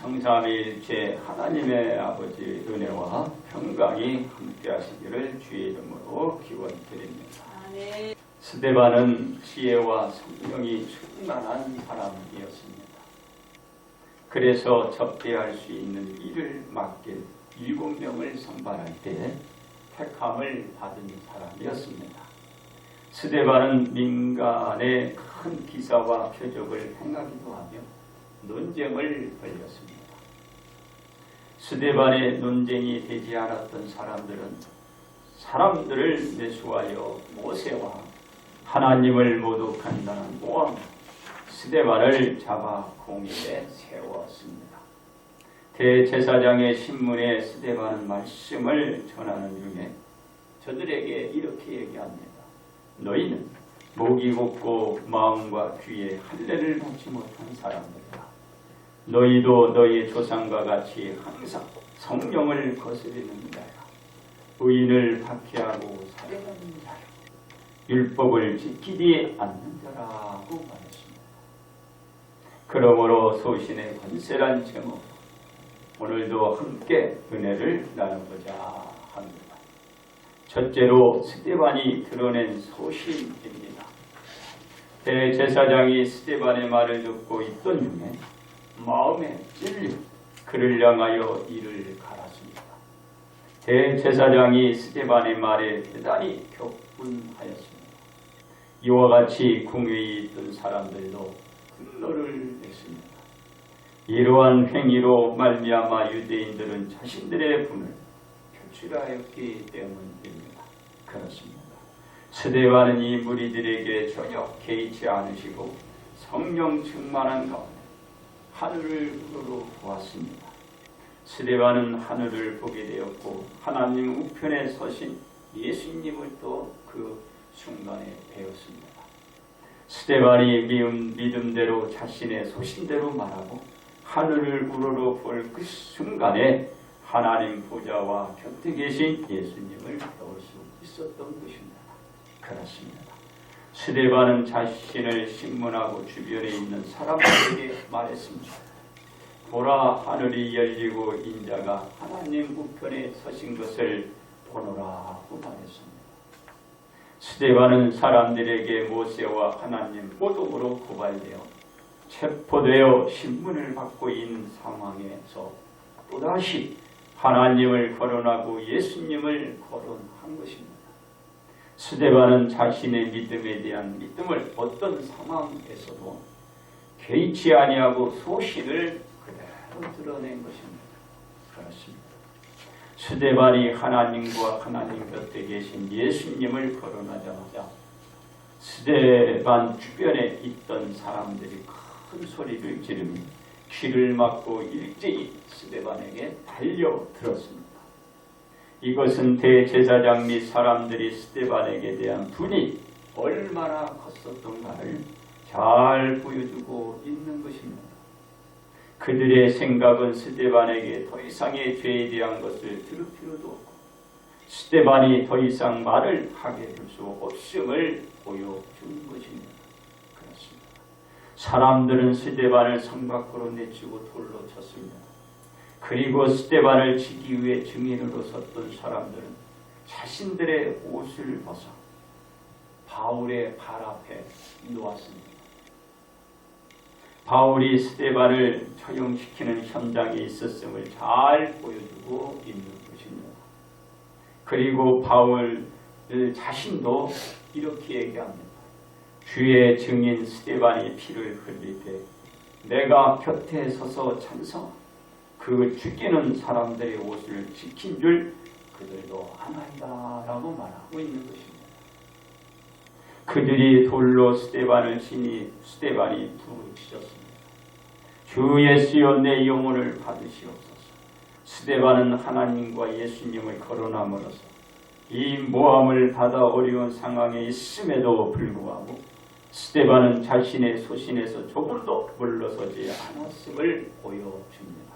성삼위일체 하나님의 아버지 은혜와 평강이 함께하시기를 주의 이름으로 기원드립니다. 아멘. 스데반은 지혜와 성령이 충만한 사람이었습니다. 그래서 접대할 수 있는 일을 맡길 7명을 선발할 때 택함을 받은 사람이었습니다. 스데반은 민간의 큰 기사와 표적을 행하기도 하며 논쟁을 벌였습니다. 스데반의 논쟁이 되지 않았던 사람들을 매수하여 모세와 하나님을 모독한다는 모함 스데반을 잡아 공의에 세웠습니다. 대제사장의 신문에 스데반은 말씀을 전하는 중에 저들에게 이렇게 얘기합니다. 너희는 목이 곱고 마음과 귀에 할례를 받지 못한 사람들이다. 너희도 너희 조상과 같이 항상 성령을 거스르는 자야. 의인을 박해하고 살해하는 자야. 율법을 지키지 않는 자라고 말했습니다. 그러므로 소신의 권세란 제목 오늘도 함께 은혜를 나누고자 합니다. 첫째로 스데반이 드러낸 소신입니다. 대제사장이 스데반의 말을 듣고 있던 중에 마음에 찔려 그를 향하여 이를 갈았습니다. 대제사장이 스데반의 말에 대단히 격분하였습니다. 이와 같이 궁위에 있던 사람들도 분노를 냈습니다. 이러한 행위로 말미암아 유대인들은 자신들의 분을 표출하였기 때문입니다. 그렇습니다. 스데반은 이 무리들에게 전혀 개의치 않으시고 성령 충만한 가운데 하늘을 우러러보았습니다. 스데반은 하늘을 보게 되었고 하나님 우편에 서신 예수님을 또 그 순간에 배웠습니다. 스데반이 믿음대로 자신의 소신대로 말하고 하늘을 우러러볼 그 순간에 하나님 보좌와 곁에 계신 예수님을 배울 수 있었던 것입니다. 그렇습니다. 스데반은 자신을 신문하고 주변에 있는 사람들에게 말했습니다. 보라, 하늘이 열리고 인자가 하나님 우편에 서신 것을 보노라고 말했습니다. 스데반은 사람들에게 모세와 하나님 모독으로 고발되어 체포되어 신문을 받고 있는 상황에서 또다시 하나님을 거론하고 예수님을 거론한 것입니다. 스데반은 자신의 믿음에 대한 믿음을 어떤 상황에서도 개의치 아니하고 소신을 그대로 드러낸 것입니다. 그렇습니다. 스데반이 하나님과 하나님 곁에 계신 예수님을 거론하자마자 스데반 주변에 있던 사람들이 큰 소리를 지르며 귀를 막고 일제히 스데반에게 달려들었습니다. 이것은 대제사장 및 사람들이 스데반에게 대한 분이 얼마나 컸었던가를 잘 보여주고 있는 것입니다. 그들의 생각은 스데반에게 더 이상의 죄에 대한 것을 들을 필요도 없고 스데반이 더 이상 말을 하게 될 수 없음을 보여주는 것입니다. 그렇습니다. 사람들은 스데반을 성 밖으로 내치고 돌로 쳤습니다. 그리고 스데반을 치기 위해 증인으로 섰던 사람들은 자신들의 옷을 벗어 바울의 발 앞에 놓았습니다. 바울이 스데반을 처형시키는 현장에 있었음을 잘 보여주고 있는 것입니다. 그리고 바울 자신도 이렇게 얘기합니다. 주의 증인 스데반이 피를 흘릴 때 내가 곁에 서서 찬성 그 죽이는 사람들의 옷을 지킨 줄 그들도 아나이다 라고 말하고 있는 것입니다. 그들이 돌로 스데반을 치니 스데반이 부르짖었습니다. 주 예수여 내 영혼을 받으시옵소서. 스데반은 하나님과 예수님을 거론함으로써 이 모함을 받아 어려운 상황에 있음에도 불구하고 스데반은 자신의 소신에서 조금도 물러서지 않았음을 보여줍니다.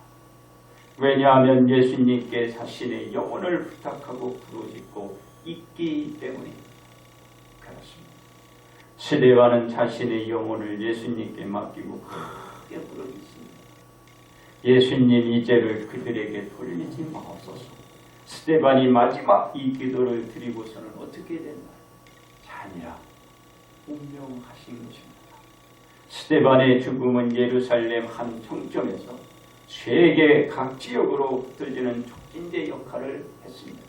왜냐하면 예수님께 자신의 영혼을 부탁하고 부르짖고 있기 때문입니다. 그렇습니다. 스데반은 자신의 영혼을 예수님께 맡기고 크게 부르짖습니다. 예수님 이 죄를 그들에게 돌리지 마옵소서. 스데반이 마지막 이 기도를 드리고서는 어떻게 됐나? 잔이라 운명하신 것입니다. 스데반의 죽음은 예루살렘 한 정점에서 세계 각 지역으로 흩어지는 촉진제 역할을 했습니다.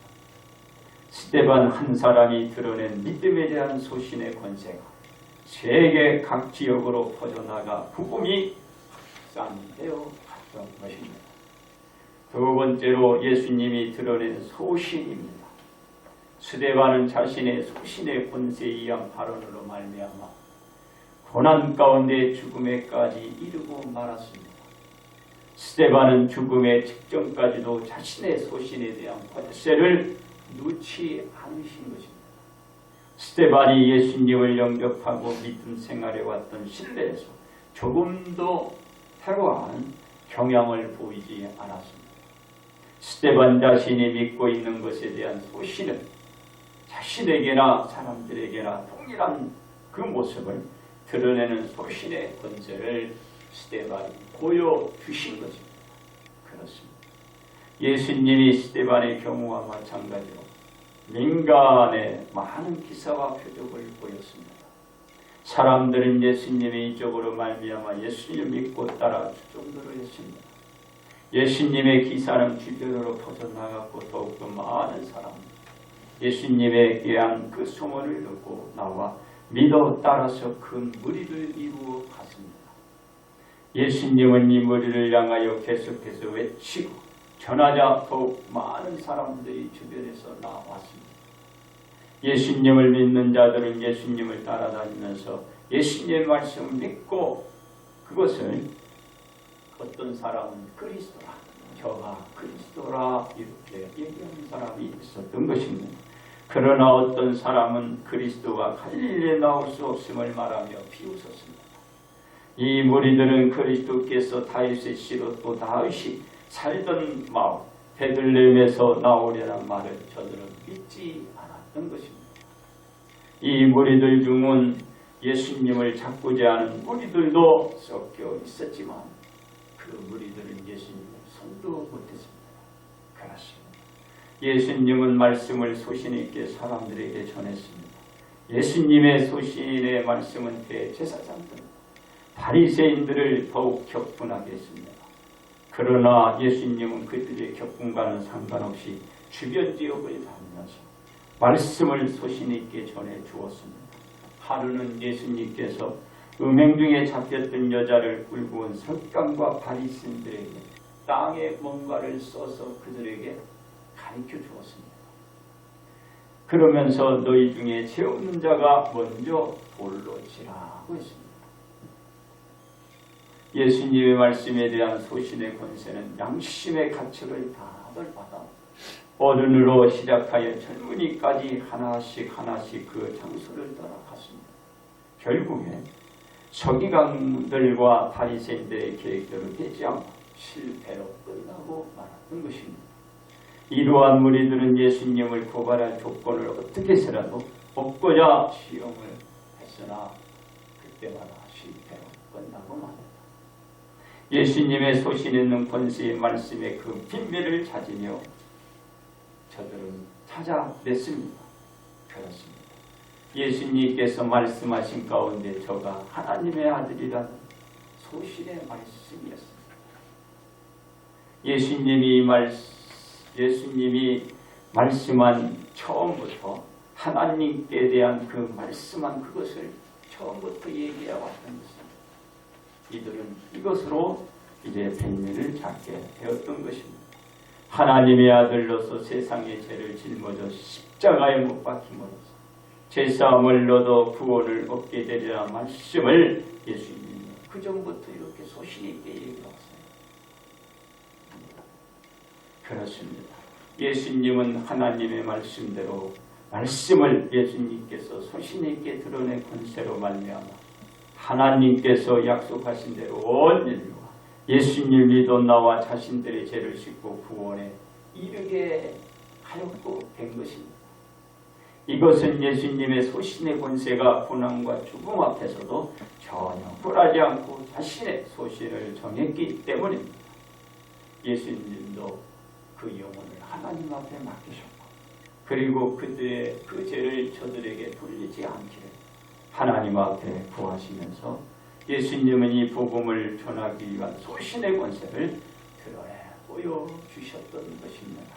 스데반 한 사람이 드러낸 믿음에 대한 소신의 권세가 세계 각 지역으로 퍼져나가 복음이 확산되어 갔던 것입니다. 두 번째로 예수님이 드러낸 소신입니다. 스데반은 자신의 소신의 권세에 의한 발언으로 말미암아 고난 가운데 죽음에까지 이르고 말았습니다. 스데반은 죽음의 직전까지도 자신의 소신에 대한 권세를 놓지 않으신 것입니다. 스데반이 예수님을 영접하고 믿음 생활해 왔던 신뢰에서 조금도 태고한 경향을 보이지 않았습니다. 스데반 자신이 믿고 있는 것에 대한 소신은 자신에게나 사람들에게나 동일한 그 모습을 드러내는 소신의 권세를 스데반이 보여주신 것입니다. 그렇습니다. 예수님이 스데반의 경우와 마찬가지로 민간에 많은 기사와 표적을 보였습니다. 사람들은 예수님의 이적으로 말미암아 예수님 믿고 따라 주종들을 했습니다. 예수님의 기사는 주변으로 퍼져나갔고 더욱더 많은 사람들 예수님에 대한 그 소문을 듣고 나와 믿어 따라서 큰 무리를 이루어 갔습니다. 예수님은 이 무리를 향하여 계속해서 외치고 전하자 더욱 많은 사람들이 주변에서 나왔습니다. 예수님을 믿는 자들은 예수님을 따라다니면서 예수님의 말씀을 믿고 그것을 어떤 사람은 그리스도라, 저가 그리스도라 이렇게 얘기하는 사람이 있었던 것입니다. 그러나 어떤 사람은 그리스도가 갈릴리에 나올 수 없음을 말하며 비웃었습니다. 이 무리들은 그리스도께서 다윗의 씨로 또 다윗이 살던 마을 베들레헴에서 나오려는 말을 저들은 믿지 않았던 것입니다. 이 무리들 중은 예수님을 찾고자 하는 무리들도 섞여 있었지만 그 무리들은 예수님을 손도 못했습니다. 그렇습니다. 예수님은 말씀을 소신 있게 사람들에게 전했습니다. 예수님의 소신의 말씀은 대제사장들, 바리새인들을 더욱 격분하게 했습니다. 그러나 예수님은 그들의 격분과는 상관없이 주변 지역을 다니면서 말씀을 소신 있게 전해 주었습니다. 하루는 예수님께서 음행 중에 잡혔던 여자를 끌고 온 석강과 바리새인들에게 땅에 뭔가를 써서 그들에게 가르쳐 주었습니다. 그러면서 너희 중에 죄 없는 자가 먼저 돌로 치라고 했습니다. 예수님의 말씀에 대한 소신의 권세는 양심의 가책을 다들 받아 어른으로 시작하여 젊은이까지 하나씩 그 장소를 따라갔습니다. 결국에 서기관들과 바리새인들의 계획대로 되지 않고 실패로 끝나고 말았던 것입니다. 이러한 무리들은 예수님을 고발할 조건을 어떻게 해서라도 얻고자 시험을 했으나 그때마다 실패로 끝나고 말았다. 예수님의 소신 있는 권세의 말씀의 그 비밀을 찾으며 저들은 찾아냈습니다. 그렇습니다. 예수님께서 말씀하신 가운데 저가 하나님의 아들이라는 소신의 말씀이었습니다. 예수님이 말씀한 처음부터 하나님께 대한 그 말씀한 그것을 처음부터 얘기해 왔던 것입니다. 이들은 이것으로 이제 백미를 찾게 되었던 것입니다. 하나님의 아들로서 세상의 죄를 짊어져 십자가에 못 박힘으로써 죄사함을 얻어 구원을 얻게 되리라 말씀을 예수님이 그 전부터 이렇게 소신 있게 얘기해왔어요. 그렇습니다. 예수님은 하나님의 말씀대로 말씀을 예수님께서 소신 있게 드러낸 권세로 말미암아 하나님께서 약속하신 대로 온 인류가 예수님 믿어 나와 자신들의 죄를 씻고 구원에 이르게 하였고 된 것입니다. 이것은 예수님의 소신의 권세가 고난과 죽음 앞에서도 전혀 굴하지 않고 자신의 소신을 정했기 때문입니다. 예수님도 그 영혼을 하나님 앞에 맡기셨고 그리고 그들의 그 죄를 저들에게 돌리지 않기를 하나님 앞에 구하시면서 예수님은 이 복음을 전하기 위한 소신의 권세를 드러내 보여주셨던 것입니다.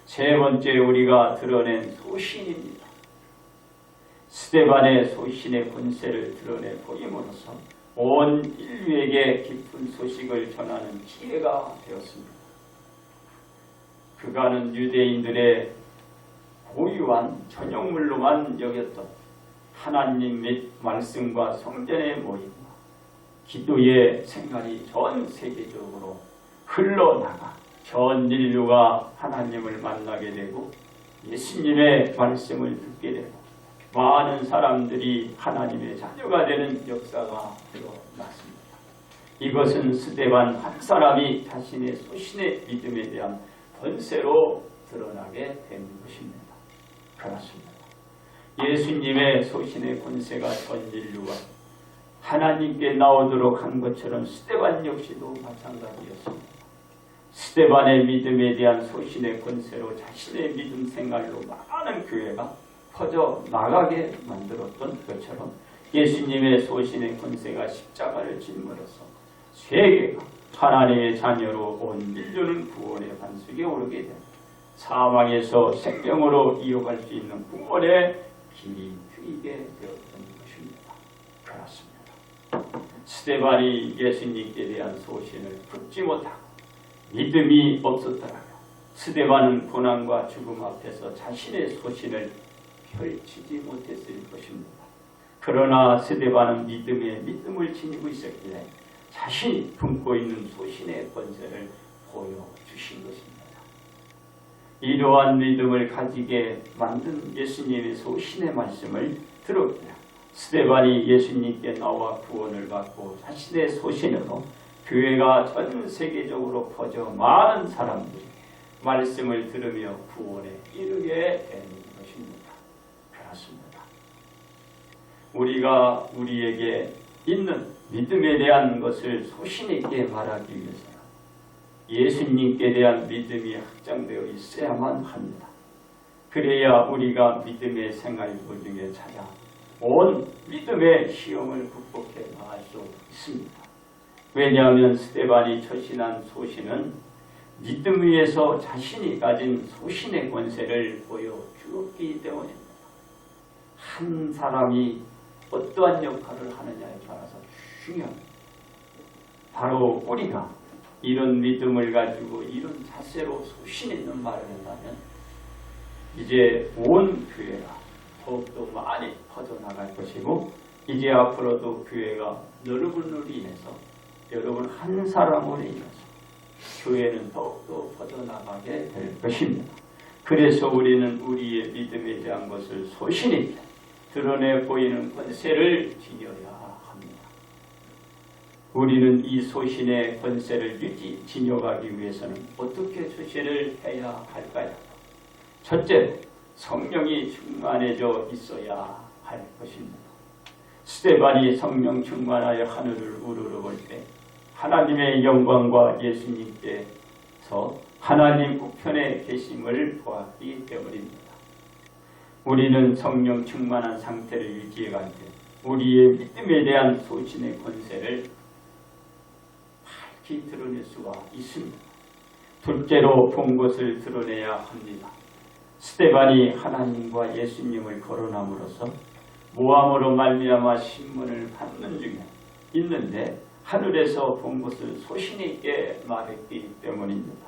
세 번째 우리가 드러낸 소신입니다. 스데반의 소신의 권세를 드러내 보임으로써 온 인류에게 깊은 소식을 전하는 기회가 되었습니다. 그가는 유대인들의 고유한 전용물로만 여겼던 하나님 및 말씀과 성전의 모임과 기도의 생활이 전 세계적으로 흘러나가 전 인류가 하나님을 만나게 되고 예수님의 말씀을 듣게 되고 많은 사람들이 하나님의 자녀가 되는 역사가 일어났습니다. 이것은 스데반 한 사람이 자신의 소신의 믿음에 대한 권세로 드러나게 된 것입니다. 그렇습니다. 예수님의 소신의 권세가 전 인류가 하나님께 나오도록 한 것처럼 스데반 역시도 마찬가지였습니다. 스데반의 믿음에 대한 소신의 권세로 자신의 믿음 생활로 많은 교회가 퍼져 나가게 만들었던 것처럼 예수님의 소신의 권세가 십자가를 짐으로써 세계가 하나님의 자녀로 온 인류는 구원의 반석에 오르게 된 사망에서 생명으로 이어갈 수 있는 구원의 길이 트이게 되었던 것입니다. 그렇습니다. 스데반이 예수님께 대한 소신을 품지 못하고 믿음이 없었더라면 스데반은 고난과 죽음 앞에서 자신의 소신을 펼치지 못했을 것입니다. 그러나 스데반은 믿음에 믿음을 지니고 있었기에 자신이 품고 있는 소신의 권세를 보여주신 것입니다. 이러한 믿음을 가지게 만든 예수님의 소신의 말씀을 들었기에 스데반이 예수님께 나와 구원을 받고 자신의 소신으로 교회가 전 세계적으로 퍼져 많은 사람들이 말씀을 들으며 구원에 이르게 된 것입니다. 그렇습니다. 우리가 우리에게 있는 믿음에 대한 것을 소신 있게 말하기 위해서는 예수님께 대한 믿음이 확장되어 있어야만 합니다. 그래야 우리가 믿음의 생활 도중에 찾아 온 믿음의 시험을 극복해 나갈 수 있습니다. 왜냐하면 스데반이 처신한 소신은 믿음 위에서 자신이 가진 소신의 권세를 보여주었기 때문입니다. 한 사람이 어떠한 역할을 하느냐에 따라서 중요합니다. 바로 우리가 이런 믿음을 가지고 이런 자세로 소신 있는 말을 한다면 이제 온 교회가 더욱더 많이 퍼져나갈 것이고 이제 앞으로도 교회가 여러분으로 인해서 여러분 한 사람으로 인해서 교회는 더욱더 퍼져나가게 될 것입니다. 그래서 우리는 우리의 믿음에 대한 것을 소신 있게 드러내 보이는 권세를 지녀야 합니다. 우리는 이 소신의 권세를 지녀가기 위해서는 어떻게 소신을 해야 할까요? 첫째, 성령이 충만해져 있어야 할 것입니다. 스데반이 성령 충만하여 하늘을 우러러볼 때 하나님의 영광과 예수님께서 하나님 우편에 계심을 보았기 때문입니다. 우리는 성령 충만한 상태를 유지해갈 때 우리의 믿음에 대한 소신의 권세를 밝히 드러낼 수가 있습니다. 둘째로 본 것을 드러내야 합니다. 스데반이 하나님과 예수님을 거론함으로써 모함으로 말미암아 신문을 받는 중에 있는데 하늘에서 본 것을 소신 있게 말했기 때문입니다.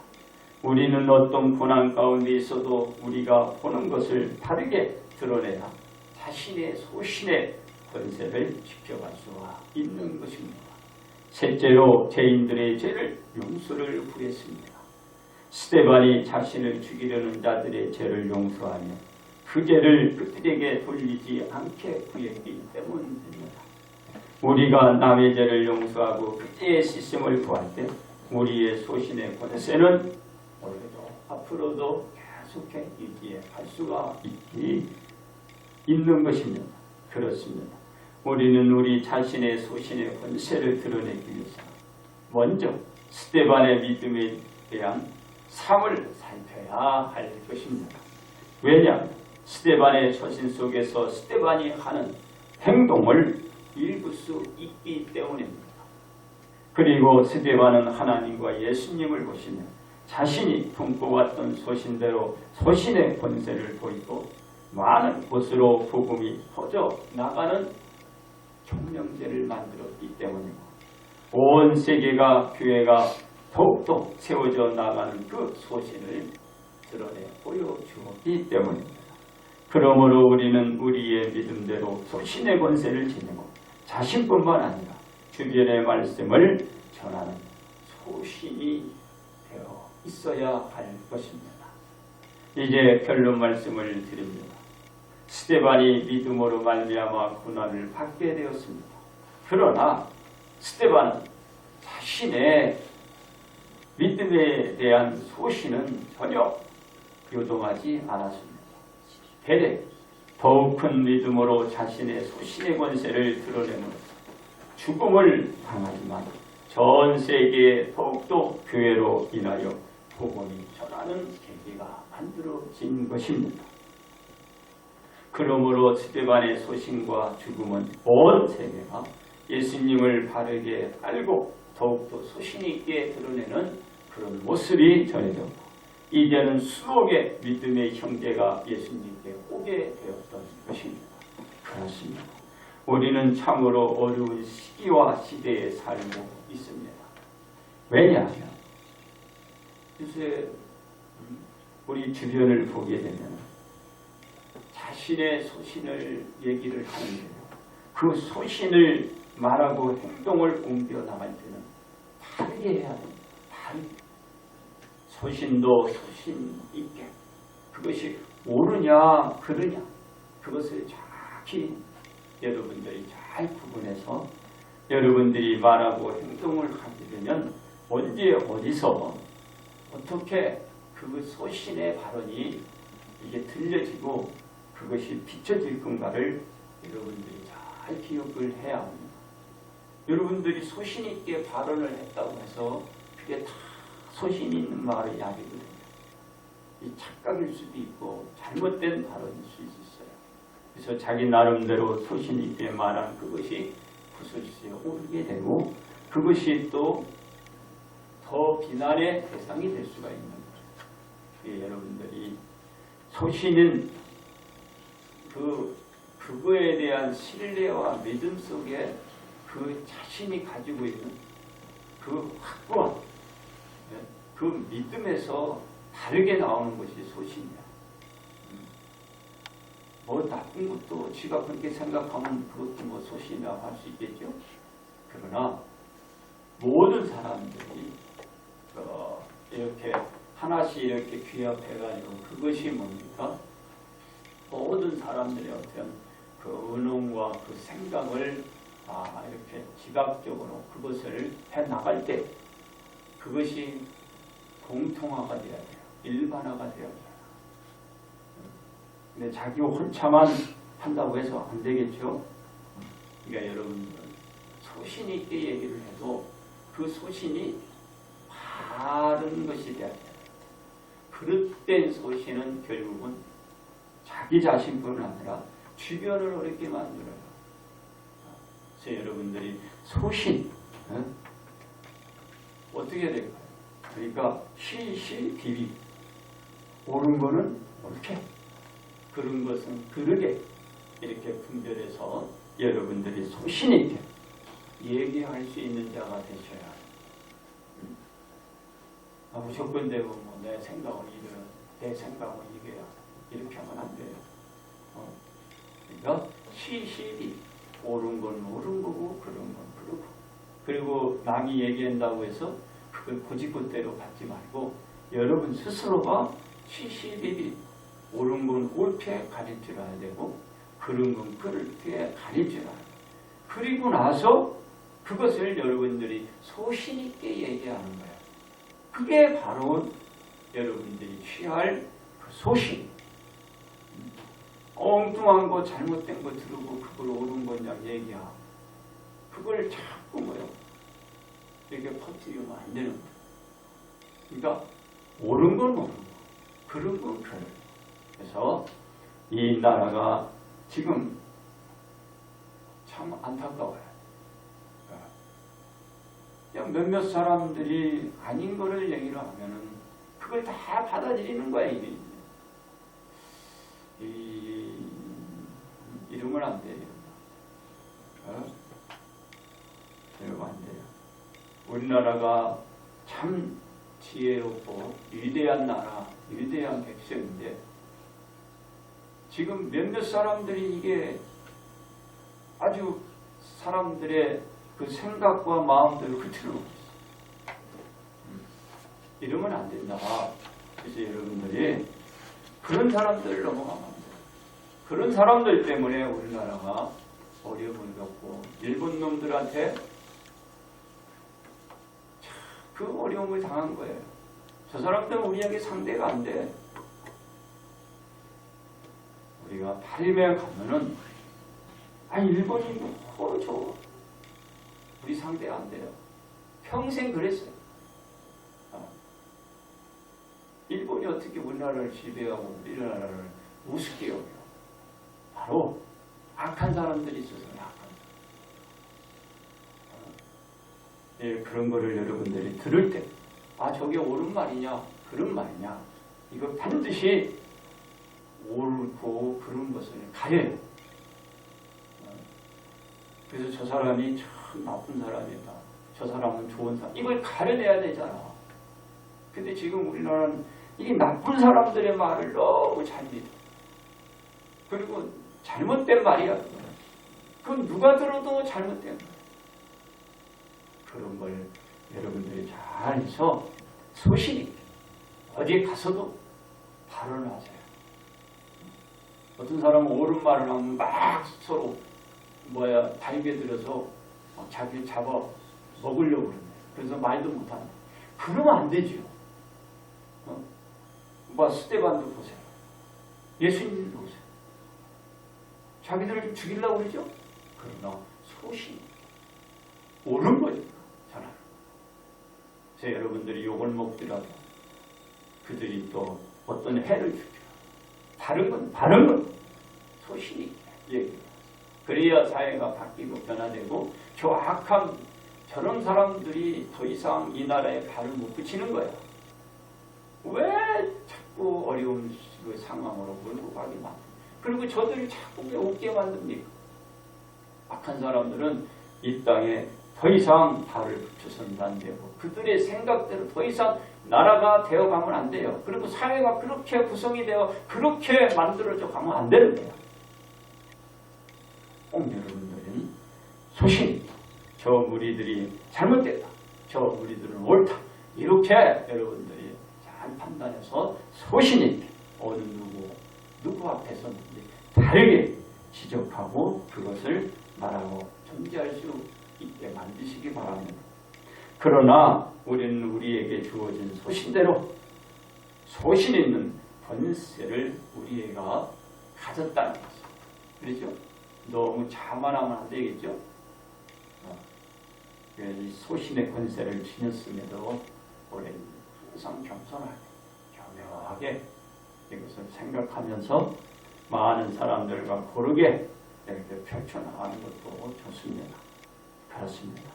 우리는 어떤 고난 가운데 있어도 우리가 보는 것을 바르게 드러내야 자신의 소신의 권세를 지켜갈 수가 있는 것입니다. 셋째로 죄인들의 죄를 용서를 구했습니다. 스데반이 자신을 죽이려는 자들의 죄를 용서하며 그 죄를 그들에게 돌리지 않게 구했기 때문입니다. 우리가 남의 죄를 용서하고 그 죄의 씻음을 구할 때 우리의 소신의 권세는 올해도 앞으로도 계속해 유지할 수가 있는 것입니다. 그렇습니다. 우리는 우리 자신의 소신의 권세를 드러내기 위해서 먼저 스데반의 믿음에 대한 삶을 살펴야 할 것입니다. 왜냐? 스데반의 처신 속에서 스데반이 하는 행동을 읽을 수 있기 때문입니다. 그리고 스데반은 하나님과 예수님을 보시며 자신이 품고 왔던 소신대로 소신의 권세를 보이고 많은 곳으로 복음이 퍼져 나가는 총명제를 만들었기 때문이고 온 세계가 교회가 더욱더 세워져 나가는 그 소신을 드러내 보여주었기 때문입니다. 그러므로 우리는 우리의 믿음대로 소신의 권세를 지니고 자신뿐만 아니라 주변의 말씀을 전하는 소신이 되어 있어야 할 것입니다. 이제 결론 말씀을 드립니다. 스데반이 믿음으로 말미암아 고난을 받게 되었습니다. 그러나 스데반은 자신의 믿음에 대한 소신은 전혀 요동하지 않았습니다. 대대 더욱 큰 믿음으로 자신의 소신의 권세를 드러내므로 죽음을 당하지만 전 세계에 더욱더 교회로 인하여 복음이 전하는 계기가 만들어진 것입니다. 그러므로 스데반의 소신과 죽음은 온 세계가 예수님을 바르게 알고 더욱더 소신 있게 드러내는 그런 모습이 전해졌고 이제는 수억의 믿음의 형제가 예수님께 오게 되었던 것입니다. 그렇습니다. 우리는 참으로 어려운 시기와 시대에 살고 있습니다. 왜냐하면 요새 우리 주변을 보게 되면 자신의 소신을 얘기를 하는데요. 그 소신을 말하고 행동을 옮겨 나갈 때는 다르게 해야 됩니다. 다르게. 소신도 소신 있게. 그것이 옳으냐 그르냐 그것을 정확히 여러분들이 잘 구분해서 여러분들이 말하고 행동을 하게 되면 언제 어디서 어떻게 그 소신의 발언이 이게 들려지고 그것이 비춰질 건가를 여러분들이 잘 기억을 해야 합니다. 여러분들이 소신 있게 발언을 했다고 해서 그게 다 소신 있는 말이 아니거든요. 이 착각일 수도 있고 잘못된 발언일 수 있어요. 그래서 자기 나름대로 소신 있게 말한 그것이 구설수에 오르게 되고 그것이 또 더 비난의 대상이 될 수가 있는 거죠. 여러분들이 소신은 그거에 대한 신뢰와 믿음 속에 그 자신이 가지고 있는 그 확고한 그 믿음에서 다르게 나오는 것이 소신이야. 뭐 나쁜 것도 지가 그렇게 생각하면 그것도 뭐 소신이라고 할 수 있겠죠. 그러나 모든 사람들이 이렇게 하나씩 이렇게 귀합해가지고 그것이 뭡니까? 모든 사람들의 어떤 그 의논과 그 생각을 이렇게 지각적으로 그것을 해 나갈 때 그것이 공통화가 되어야 돼요. 일반화가 되어야 돼요. 근데 자기 혼자만 한다고 해서 안 되겠죠. 그러니까 여러분들 소신 있게 얘기를 해도 그 소신이 바른 것이 되어야 돼요. 그릇된 소신은 결국은 자기 자신뿐만 아니라 주변을 어렵게 만들어요. 그래서 여러분들이 소신 어떻게 될까요? 그러니까 실실비비 옳은 거는 옳게 그런 것은 그르게 이렇게 분별해서 여러분들이 소신 있게 얘기할 수 있는 자가 되셔야 해요. 무조건 되고 내 생각을 이겨야 내 생각을 이겨야 이렇게 하면 안 돼요. 그러니까 시실이 옳은 건 옳은 거고 그런 건 그러고 그리고 남이 얘기한다고 해서 그걸 고집고대로 받지 말고 여러분 스스로가 시시비비 옳은 건 옳게 가르쳐야 되고 그런 건 그렇게 가르쳐야 돼요. 그리고 나서 그것을 여러분들이 소신 있게 얘기하는 거예요. 그게 바로 여러분들이 취할 그 소신. 엉뚱한 거 잘못된 거 들고 그걸 옳은 거냐 얘기하고 그걸 자꾸 뭐요? 이렇게 퍼뜨리면 안 되는 거예요. 그러니까 옳은 건 옳은 거, 그런 건 그런 거. 그래서 이 나라가 지금 참 안타까워요. 그냥 몇몇 사람들이 아닌 거를 얘기를 하면은 그걸 다 받아들이는 거야. 이러면 안 돼요. 이러면 안 돼요. 우리나라가 참 지혜롭고 위대한 나라, 위대한 백성인데 지금 몇몇 사람들이 이게 아주 사람들의 그 생각과 마음대로 흐트러놓고 있어요. 이러면 안 된다. 그래서 여러분들이 그런 사람들을 넘어가면 안 돼요. 그런 사람들 때문에 우리나라가 어려움을 겪고 일본 놈들한테 그 어려움을 당한 거예요. 저 사람들은 우리에게 상대가 안 돼. 우리가 파리메 가면은 일본이 저 우리 상대가 안 돼요. 평생 그랬어요. 일본이 어떻게 우리나라를 지배하고 우리나라를 우습게 여겨? 바로 악한 사람들이 있어서 악한. 그런 거를 여러분들이 들을 때, 저게 옳은 말이냐, 그런 말이냐, 이거 반드시 옳고 그런 것을 가려요. 그래서 저 사람이 참 나쁜 사람이다, 저 사람은 좋은 사람, 이걸 가려내야 되잖아. 근데 지금 우리나라는 이 나쁜 사람들의 말을 너무 잘 믿어. 그리고 잘못된 말이야. 그건 누가 들어도 잘못된 거야. 그런 걸 여러분들이 잘 해서 소신이 어디 가서도 발언하세요. 어떤 사람은 옳은 말을 하면 막 서로 달게 들어서 자기 잡아 먹으려고 그러네. 그래서 말도 못하네. 그러면 안 되죠. 스데반도 보세요. 예수님도 보세요. 자기들을 죽이려고 그러죠? 그러나 소신이 옳은 거니까 잘 알아요. 그래서 여러분들이 욕을 먹더라도 그들이 또 어떤 해를 주죠. 다른 건 소신이 얘기해요. 그래야 사회가 바뀌고 변화되고 저 악한 저런 사람들이 더 이상 이 나라에 발을 못 붙이는 거야. 왜 자꾸 어려운 그 상황으로 몰고 가기만. 그리고 저들이 자꾸 왜 웃게 만듭니까? 악한 사람들은 이 땅에 더 이상 발을 붙여서는 안 되고 그들의 생각대로 더 이상 나라가 되어가면 안 돼요. 그리고 사회가 그렇게 구성이 되어 그렇게 만들어져 가면 안 되는 거예요. 여러분들은 소신, 저 무리들이 잘못됐다, 저 무리들은 옳다, 이렇게 여러분들이 잘 판단해서 소신 있게 어느 누구 앞에서 다르게 지적하고 그것을 말하고 존재할 수 있게 만드시기 바랍니다. 그러나 우리는 우리에게 주어진 소신대로 소신 있는 권세를 우리가 가졌다는 것이죠. 그렇죠? 너무 자만하면 안 되겠죠? 이 소신의 권세를 지녔음에도 우리는 항상 겸손하게, 교묘하게 이것을 생각하면서 많은 사람들과 고르게 이렇게 펼쳐나가는 것도 좋습니다. 그렇습니다.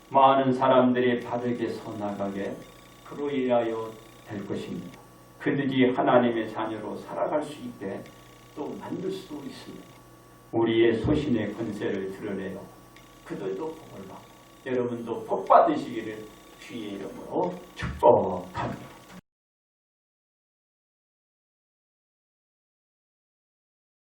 많은 사람들이 바르게 서나가게 그로 인하여 될 것입니다. 그들이 하나님의 자녀로 살아갈 수 있게 또 만들 수 있습니다. 우리의 소신의 권세를 드러내요. 그들도 복을 받고 여러분도 복 받으시기를 주의 이름으로 축복합니다.